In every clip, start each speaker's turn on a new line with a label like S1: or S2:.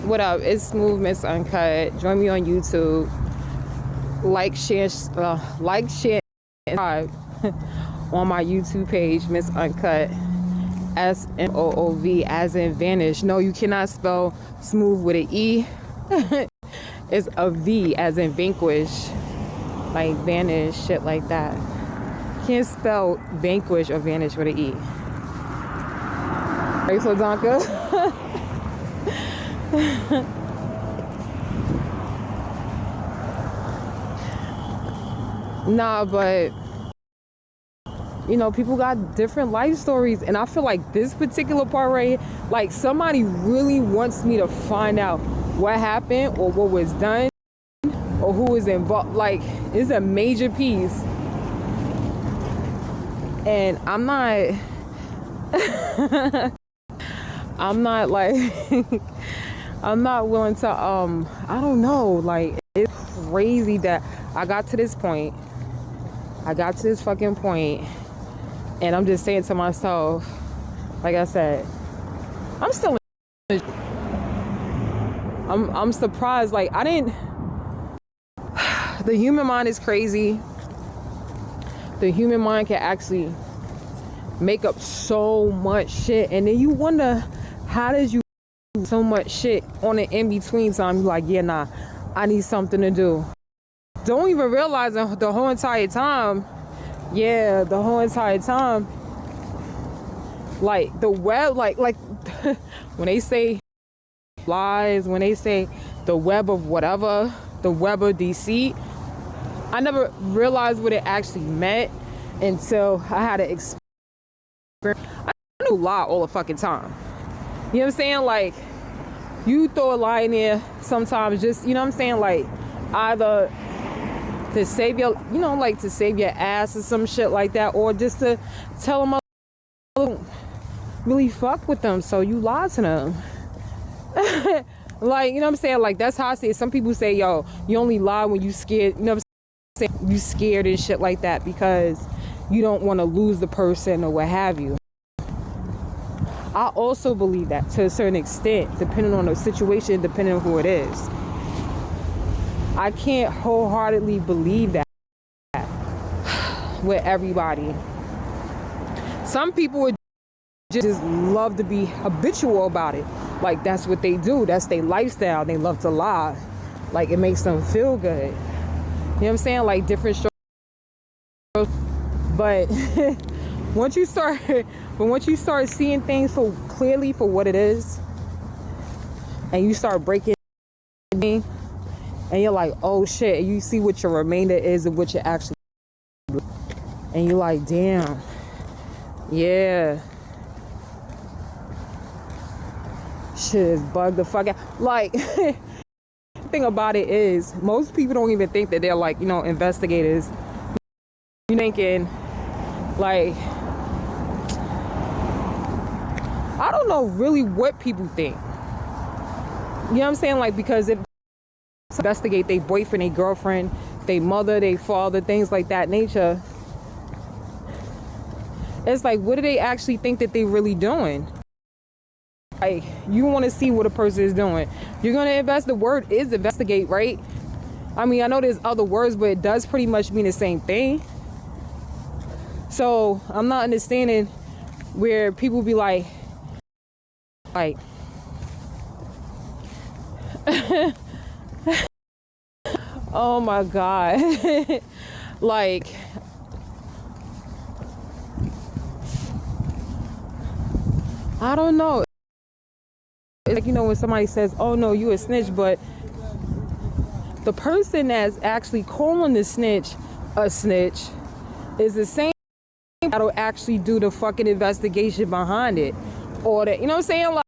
S1: What up? It's Smooth Miss Uncut. Join me on YouTube. Like, share, subscribe on my YouTube page, Miss Uncut. SMOOV, as in vanish. No, you cannot spell smooth with an E. It's a V, as in vanquish, like vanish, shit like that. Can't spell vanquish or vanish with an E. Right, so Donka. Nah, but you know, people got different life stories, and I feel like this particular part right here, like somebody really wants me to find out what happened or what was done or who was involved. Like, it's a major piece, and I'm not I'm not like I'm not willing to I don't know, like it's crazy that I got to this point. I got to this fucking point, and I'm just saying to myself, like I said, I'm still I'm surprised. Like, I didn't the human mind is crazy. The human mind can actually make up so much shit, and then you wonder, how did you do so much shit on an in-between time? You're like, yeah, nah, I need something to do. Don't even realize the whole entire time, like the web, like when they say lies, when they say the web of whatever, the web of deceit, I never realized what it actually meant until I had to experience. I knew lie all the fucking time. You know what I'm saying? Like, you throw a lie in there sometimes, just, you know what I'm saying, like either to save your, you know, like to save your ass or some shit like that, or just to tell them really fuck with them, so you lie to them. Like, you know what I'm saying? Like, that's how I say it. Some people say, yo, you only lie when you scared, you know what I'm saying? You scared and shit like that because you don't want to lose the person or what have you. I also believe that to a certain extent, depending on the situation, depending on who it is. I can't wholeheartedly believe that with everybody. Some people would just love to be habitual about it. Like, that's what they do. That's their lifestyle. They love to lie. Like, it makes them feel good. You know what I'm saying? Like, different strokes. But once you start seeing things so clearly for what it is, and you start breaking it, and you're like, oh shit, and you see what your remainder is of what you're actually doing, and you're like, damn, yeah, shit is bugged the fuck out. Like, the thing about it is, most people don't even think that they're, like, you know, investigators. You're thinking, like, I don't know really what people think. You know what I'm saying? Like, because if investigate their boyfriend, their girlfriend, their mother, their father, things like that nature, it's like, what do they actually think that they really doing? Like, you want to see what a person is doing. You're going to invest. The word is investigate, right? I mean, I know there's other words, but it does pretty much mean the same thing. So I'm not understanding where people be like oh my God. Like, I don't know. It's like, you know, when somebody says, oh no, you a snitch, but the person that's actually calling the snitch a snitch is the same that'll actually do the fucking investigation behind it. Or that, you know what I'm saying? Like,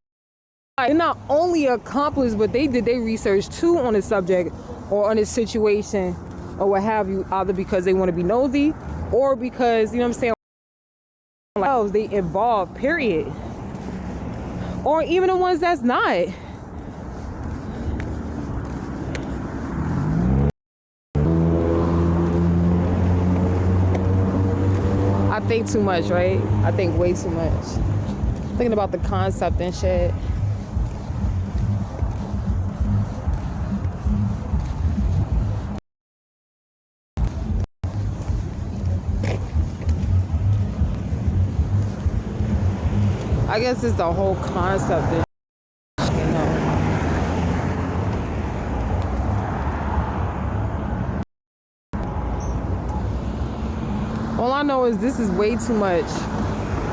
S1: they're not only accomplices, but they did their research too on the subject or on the situation or what have you, either because they want to be nosy or because, you know what I'm saying, like, they involved, period. Or even the ones that's not. I think too much, right? I think way too much. Thinking about the concept and shit. I guess it's the whole concept of, you know. All I know is this is way too much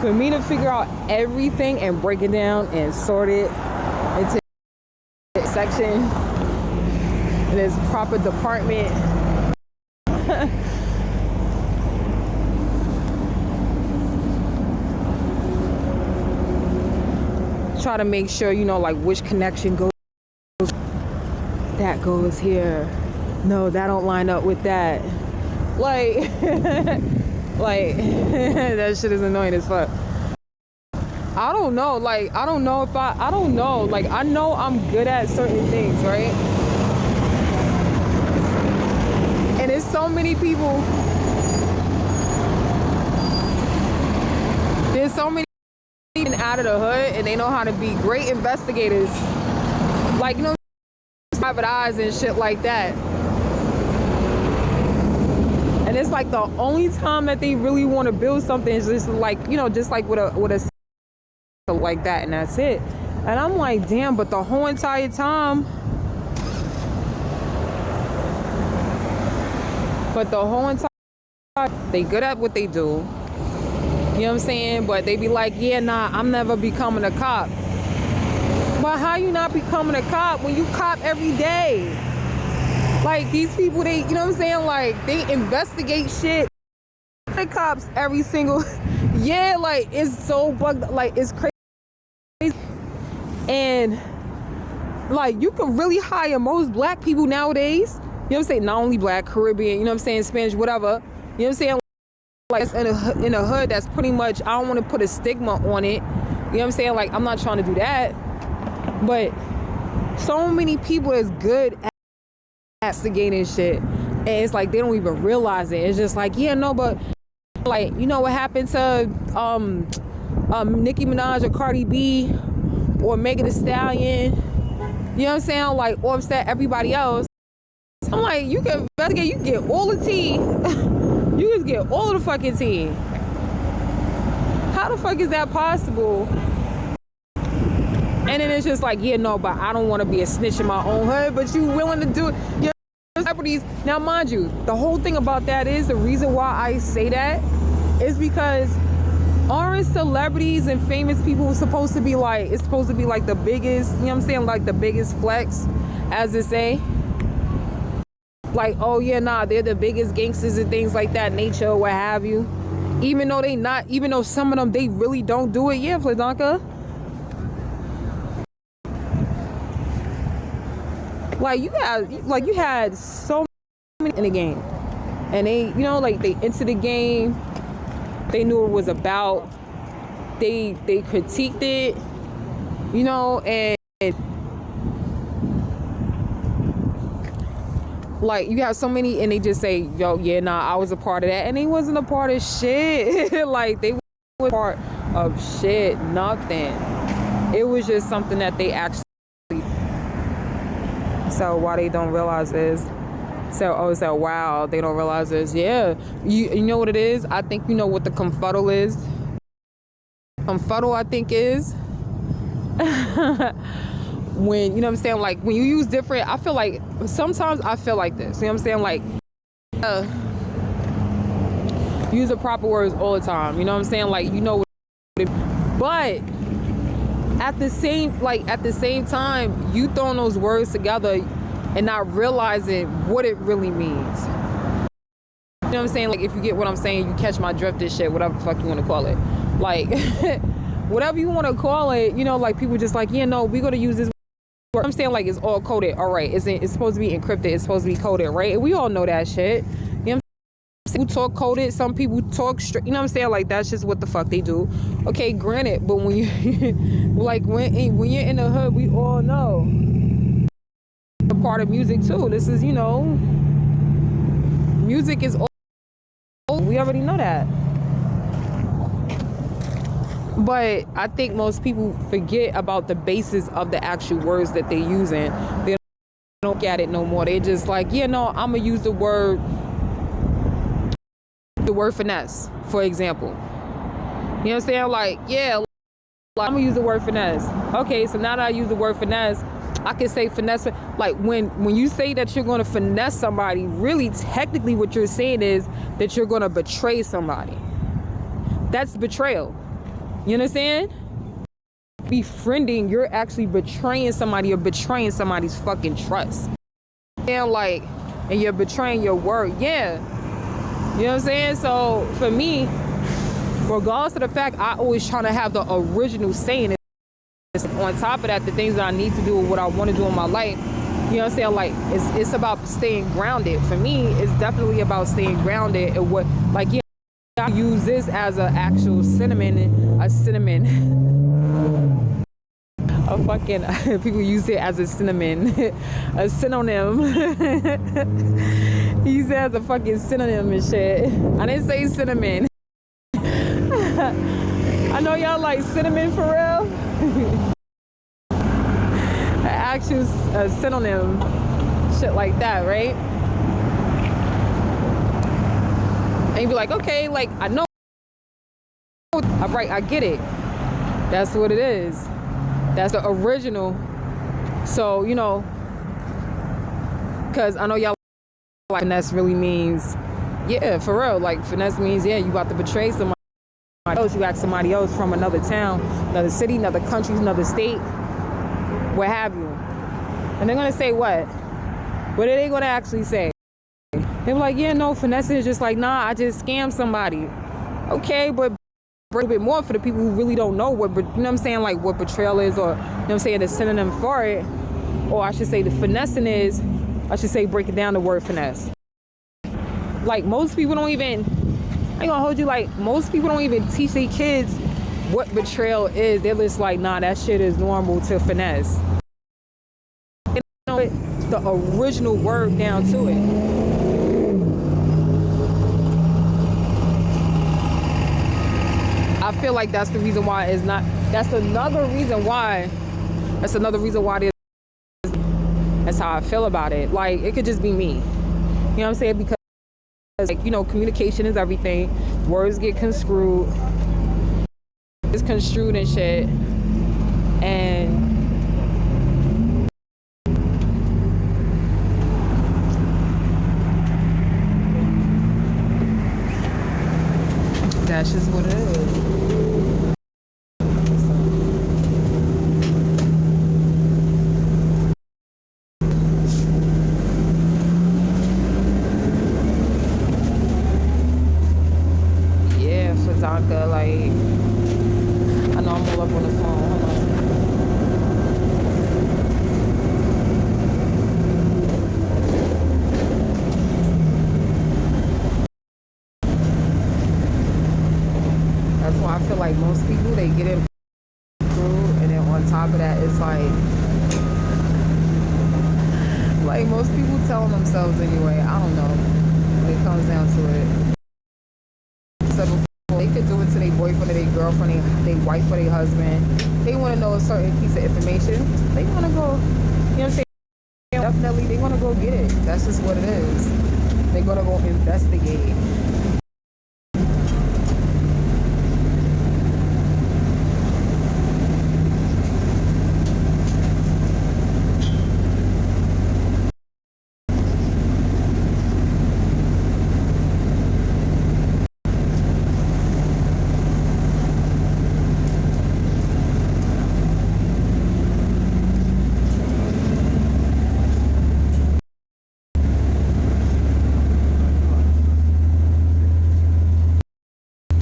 S1: for me to figure out everything and break it down and sort it into a section in its proper department. Try to make sure, you know, like which connection goes, that goes here. No, that don't line up with that. Like, like that shit is annoying as fuck. I don't know. Like, I don't know if I don't know. Like, I know I'm good at certain things, right? And there's so many people. There's so many people out of the hood and they know how to be great investigators. Like, you know, private eyes and shit like that. And it's like the only time that they really want to build something is just like, you know, just like with a like that, and that's it. And I'm like, damn, but the whole entire time, they good at what they do. You know what I'm saying? But they be like, yeah, nah, I'm never becoming a cop. But how you not becoming a cop when you cop every day? Like, these people, they, you know what I'm saying? Like, they investigate shit. The cops every single, yeah, like, it's so bugged, like, it's crazy. And, like, you can really hire most black people nowadays. You know what I'm saying? Not only black, Caribbean, you know what I'm saying? Spanish, whatever. You know what I'm saying? Like, in a hood that's pretty much, I don't want to put a stigma on it. You know what I'm saying? Like, I'm not trying to do that. But so many people is good at investigating shit, and it's like they don't even realize it. It's just like, yeah, no, but like, you know what happened to Nicki Minaj or Cardi B or Megan Thee Stallion, you know what I'm saying, like Offset, everybody else. I'm like, you can investigate, you can get all the tea. You can get all the fucking tea. How the fuck is that possible? And then it's just like, yeah, no, but I don't want to be a snitch in my own hood, but you willing to do it. You know, celebrities. Now, mind you, the whole thing about that is, the reason why I say that is because aren't celebrities and famous people supposed to be like, it's supposed to be like the biggest, you know what I'm saying, like the biggest flex, as they say. Like, oh yeah, nah, they're the biggest gangsters and things like that nature, what have you. Even though they not, even though some of them, they really don't do it. Yeah, Fladanka. Like, you had so many in the game, and they, you know, like, they into the game, they knew what it was about, they critiqued it, you know, and like, you have so many, and they just say, yo, yeah, nah, I was a part of that, and they wasn't a part of shit. Like, they were part of shit, nothing. It was just something that they actually. So why they don't realize is, so wow, they don't realize is, yeah, you know what it is? I think you know what the confuddle is. Confuddle, I think, is when, you know what I'm saying, like, when you use different, I feel like, sometimes I feel like this, you know what I'm saying, like, use the proper words all the time, you know what I'm saying, like, you know what it, but at the same time, you throwing those words together and not realizing what it really means. You know what I'm saying? Like, if you get what I'm saying, you catch my drift and shit, whatever the fuck you want to call it. Like, whatever you want to call it, you know, like, people just like, yeah, no, we're going to use this word. I'm saying, like, it's all coded. All right, it's supposed to be encrypted. It's supposed to be coded, right? And we all know that shit. You know what I'm saying? Some people talk coded, some people talk straight. You know what I'm saying? Like, that's just what the fuck they do. Okay, granted, but when you like, when you're in the hood, we all know a part of music too. This is, you know, music is all, we already know that. But I think most people forget about the basis of the actual words that they're using. They don't get it no more. They just like, yeah, no, I'm gonna use the word finesse, for example. You know what I'm saying? Like, yeah, I'm gonna use the word finesse. Okay, so now that I use the word finesse, I can say finesse. Like when you say that you're gonna finesse somebody, really technically what you're saying is that you're gonna betray somebody. That's betrayal. You understand? Befriending, you're actually betraying somebody. You're betraying somebody's fucking trust. And like, and you're betraying your word. Yeah. You know what I'm saying? So for me, regardless of the fact, I always try to have the original saying. On top of that, the things that I need to do, what I want to do in my life, you know what I'm saying? Like, it's about staying grounded. For me, it's definitely about staying grounded. And what, like, yeah, I use this as an actual synonym, a fucking, people use it as a synonym, a synonym. He use it as a fucking synonym and shit. I didn't say cinnamon. I know y'all like cinnamon for real. Actual synonym, shit like that, right? And you be like, okay, like I know, right? I get it. That's what it is. That's the original. So you know, because I know y'all like finesse really means, yeah, for real. Like finesse means, yeah, you about to betray somebody else. You ask somebody else from another town, another city, another country, another state, what have you. And they're gonna say what? What are they gonna actually say? They're like, yeah, no, finesse is just like, nah, I just scammed somebody. Okay, but a little bit more for the people who really don't know what, you know what I'm saying, like what betrayal is, or you know what I'm saying, the synonym for it, or I should say the finessing is, I should say break it down the word finesse. Like most people don't even, I ain't gonna hold you, like most people don't even teach their kids what betrayal is. They're just like, nah, that shit is normal to finesse. The original word down to it. I feel like that's the reason why it's not. That's another reason why that's how I feel about it. Like it could just be me. You know what I'm saying? Because like, you know, communication is everything. Words get construed. It's construed and shit. And that's just what it is. Yeah, Fazanka, like, I know I'm all up on the phone. Hold on. That's why I feel like most people, they get it through, and then on top of that, it's like most people telling themselves anyway, I don't know, when it comes down to it. So before, they could do it to their boyfriend or their girlfriend, their wife or their husband. They want to know a certain piece of information. They want to go, you know what I'm saying? Definitely, they want to go get it. That's just what it is. They're going to go investigate.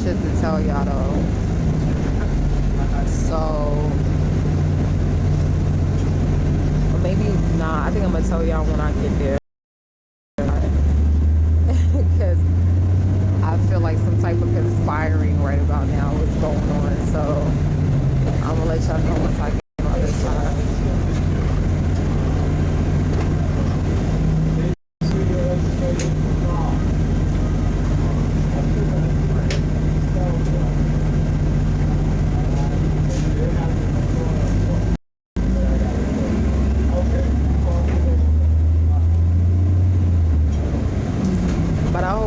S1: To tell y'all though. So, or maybe nah. I think I'm gonna tell y'all when I get there, because I feel like some type of conspiring right about now is going on. So I'm gonna let y'all know once I get on the other side.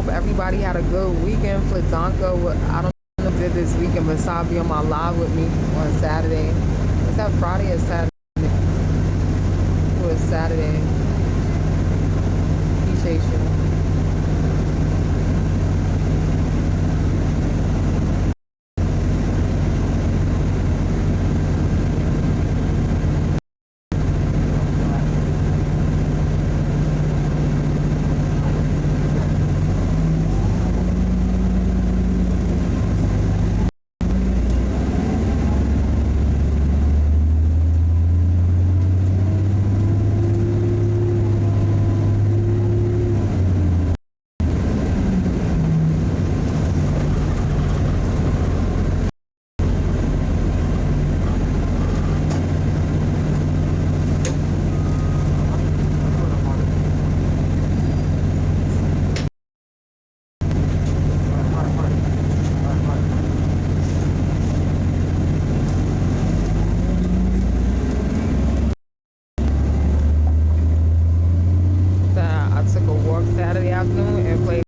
S1: Everybody had a good weekend. Flitzonka, I don't know if this weekend besides be on my live with me on Saturday. Was that Friday or Saturday? It was Saturday. Appreciate you. Saturday afternoon and played.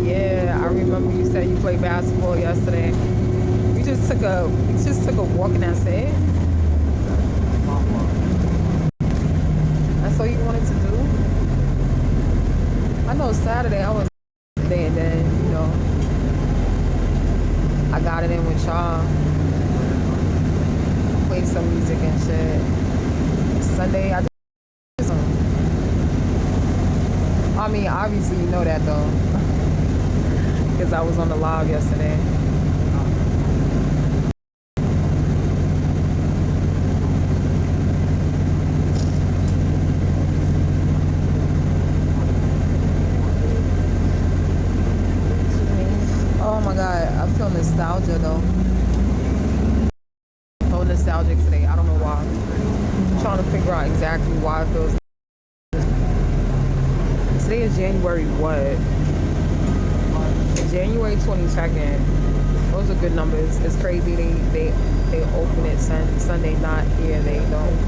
S1: Yeah, I remember you said you played basketball yesterday. We just took a walk and that's it. That's all you wanted to do. I know Saturday I was there and then I got it in with y'all. Played some music and shit. Sunday I mean, obviously you know that though, because I was on the live yesterday. Oh my God, I feel nostalgia though. So nostalgic today. I don't know why. I'm trying to figure out exactly why it feels. Today is January what? January 22nd. Those are good numbers. It's crazy. They open it Sunday, not here. They don't.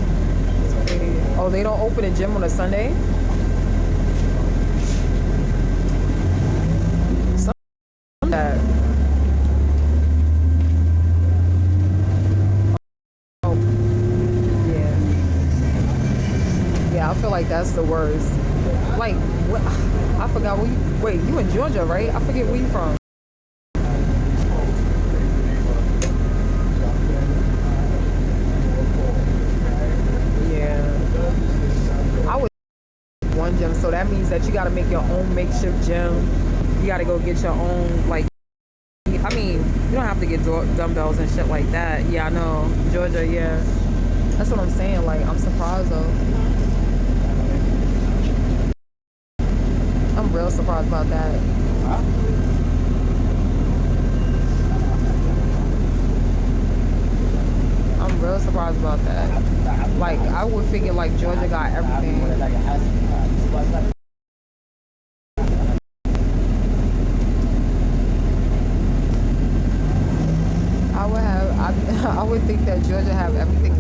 S1: Oh, they don't open a gym on a Sunday? That. Oh, yeah. Yeah, I feel like that's the worst. Like, what? I forgot where you. Wait, you in Georgia, right? I forget where you from. Yeah. I was one gym, so that means that you got to make your own makeshift gym. You got to go get your own, like. I mean, you don't have to get dumbbells and shit like that. Yeah, I know. Georgia, yeah. That's what I'm saying. Like, I'm surprised though. I'm real surprised about that. I'm real surprised about that. Like, I would figure like Georgia got everything. I would think that Georgia have everything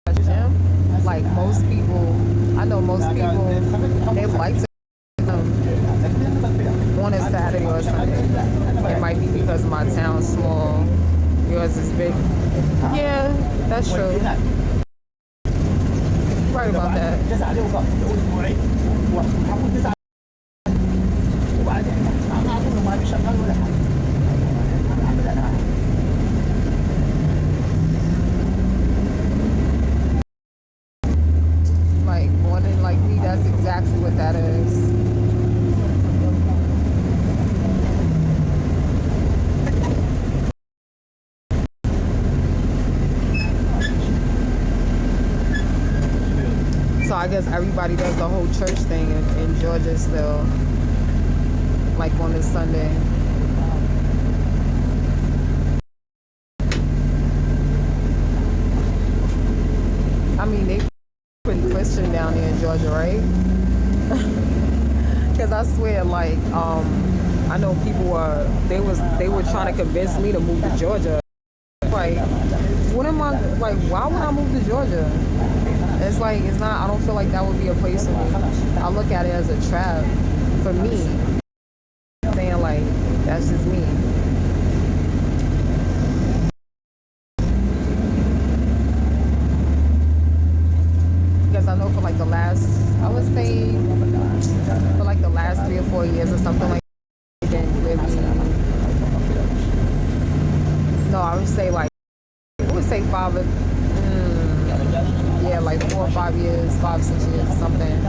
S1: except gym. Like most people, I know most people, they like to on a Saturday or Sunday. It might be because my town's small, yours is big. Yeah, that's true. You're right about that. Like more than likely, that's exactly what that is. So I guess everybody does the whole church thing in Georgia still, like on this Sunday. I mean, they pretty Christian down there in Georgia, right? Because I swear, like, I know people they were trying to convince me to move to Georgia. Like, what am I, like, why would I move to Georgia? It's like, it's not, I don't feel like that would be a place for me. I look at it as a trap for me. Saying like, that's just me. know for like the last, I would say, for like the last 3 or 4 years or something like that, been really, no, I would say like, I would say yeah, like 4 or 5 years, 5, 6 years or something.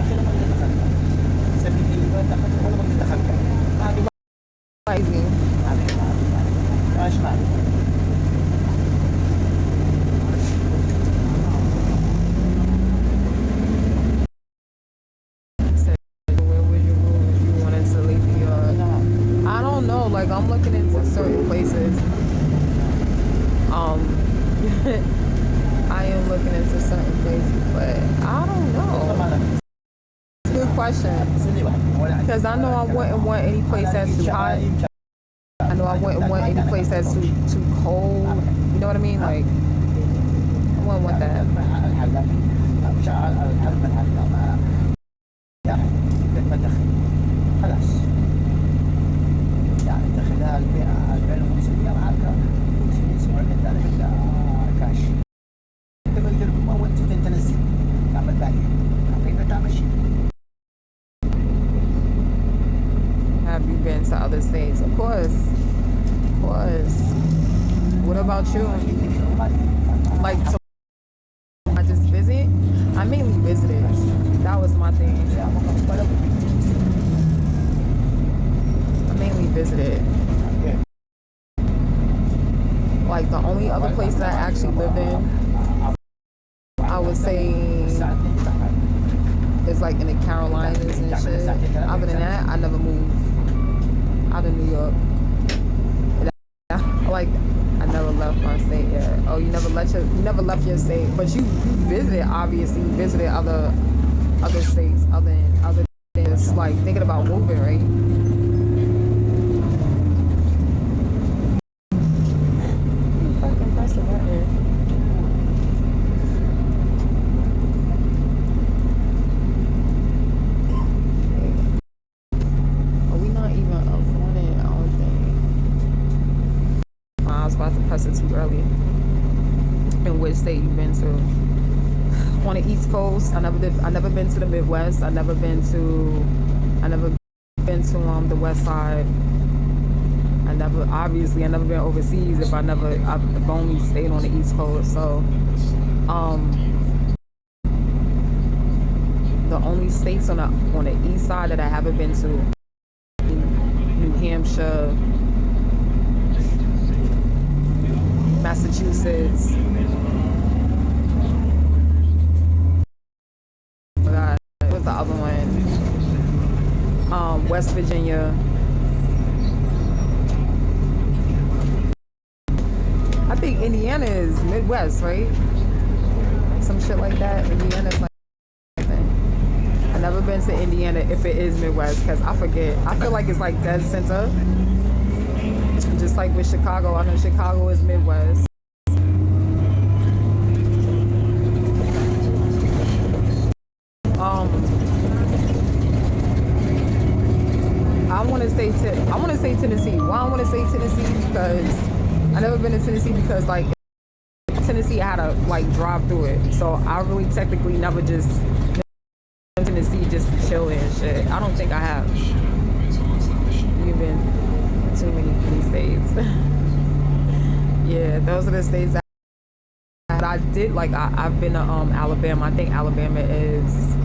S1: Crazy. Where would you move if you wanted to leave New York? I don't know. Like I'm looking into certain places. I am looking into certain places, but I don't know. Good question. Because I know I wouldn't want any place that's too hot. I know I wouldn't want any place that's too cold. You know what I mean? Like I wouldn't want that. Have you been to other states? Of course. Of course. What about you? Like, so I just visit? I mainly visited. That was my thing. I mainly visited. Like, the only other place that I actually lived in, I would say, is like in the Carolinas and shit. Other than that, I never moved out of New York. Like I never left my state yet. Oh, you never left your state, but you visited, obviously. You visited other states other than just like thinking about moving, right? Fucking press the button. About to press it too early. In which state you been to? On the East Coast, I never been to the Midwest. I never been to the West Side. I never been overseas. I've only stayed on the East Coast. So, the only states on the East Side that I haven't been to, New Hampshire, Massachusetts. Oh God, what was the other one? West Virginia. I think Indiana is Midwest, right? Some shit like that. Indiana's like I've never been to Indiana if it is Midwest, because I forget. I feel like it's like dead center. Just like with Chicago, I know Chicago is Midwest. I want to say Tennessee. Why I want to say Tennessee? Because I never been to Tennessee, because like Tennessee I had to like drive through it, so I really technically never just been to Tennessee just to chill and shit. I don't think I have. You've been too many states. Yeah, those are the states that I did. Like I've been to Alabama. I think Alabama is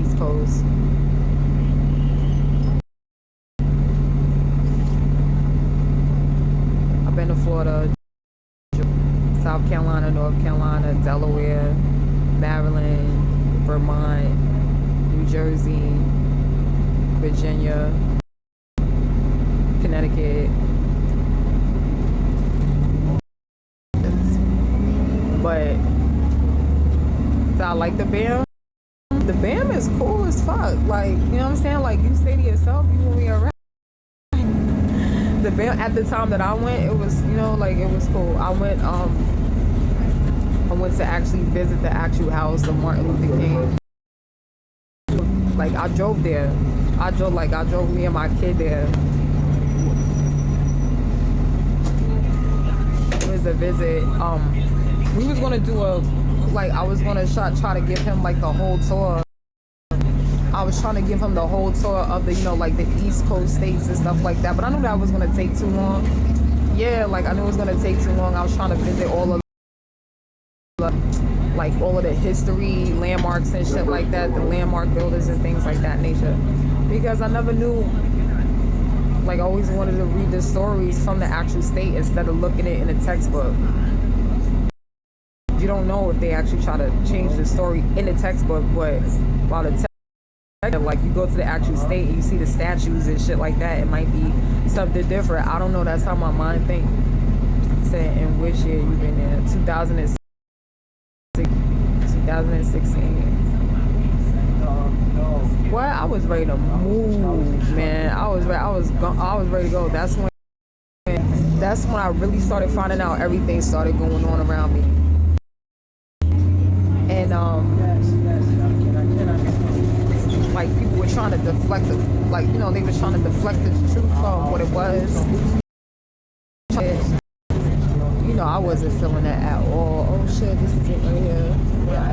S1: East Coast. I've been to Florida, South Carolina, North Carolina, Delaware, Maryland, Vermont, New Jersey, Virginia, Connecticut. But I like the BAM. The BAM is cool as fuck. Like, you know what I'm saying? Like, you stay to yourself, you won't be around. The BAM at the time that I went, it was, you know, like, it was cool. I went to actually visit the actual house of Martin Luther King. Like, I drove there. I drove me and my kid there. It was a visit. We was gonna do like I was gonna try to give him like the whole tour. I was trying to give him the whole tour of the, you know, like the East Coast states and stuff like that. But I knew that was gonna take too long. Yeah, like I knew it was gonna take too long. I was trying to visit all of like all of the history, landmarks and shit like that, the landmark buildings and things like that nature. Because I never knew, like I always wanted to read the stories from the actual state instead of looking at it in a textbook. You don't know if they actually try to change the story in the textbook, but while the like you go to the actual state and you see the statues and shit like that, it might be something different. I don't know. That's how my mind think. Said, in which year you been there? 2016. What? I was ready to move, man. I was ready to go. That's when I really started finding out everything started going on around me. And like people were trying to deflect the, like, you know, they were trying to deflect the truth from what it was. And, you know, I wasn't feeling that at all. Oh shit, this is it right here. Yeah,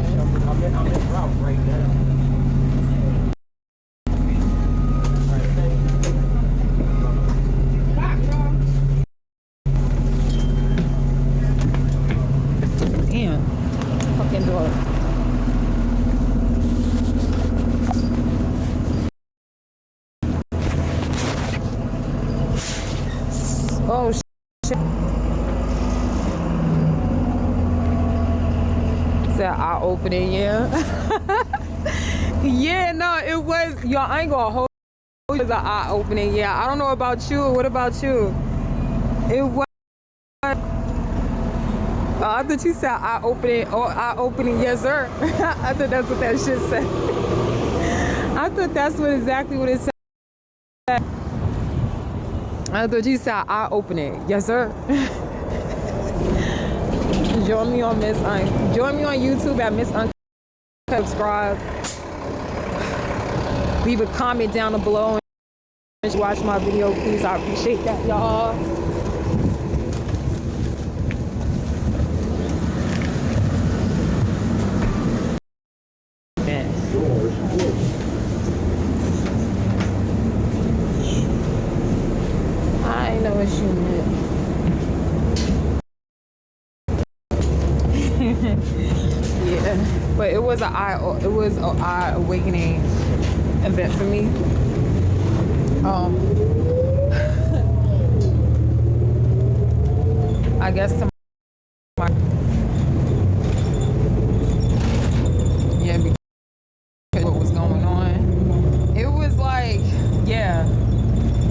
S1: I'm in route right now. Damn, fucking door. Oh shit. Is that eye opening? Yeah. Yeah, no, it was. Yo, I ain't gonna hold you. It was an eye opening. Yeah, I don't know about you. What about you? It was. I thought you said eye opening. Oh, eye opening. Yes, sir. I thought that's what that shit said. I thought that's exactly what it said. I thought you said eye opening. Yes, sir. Join me on join me on YouTube at Miss Uncut. Subscribe. Leave a comment down below and watch my video, please. I appreciate that, y'all. Man. I ain't know what you meant. Yeah, but it was an eye awakening event for me. I guess to my, yeah, because what was going on. It was like, yeah,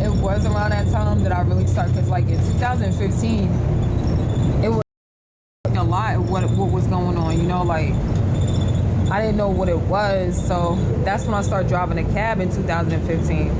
S1: it was around that time that I really started, because like in 2015, it was a lot of what was going on, you know, like I didn't know what it was. So that's when I started driving a cab in 2015.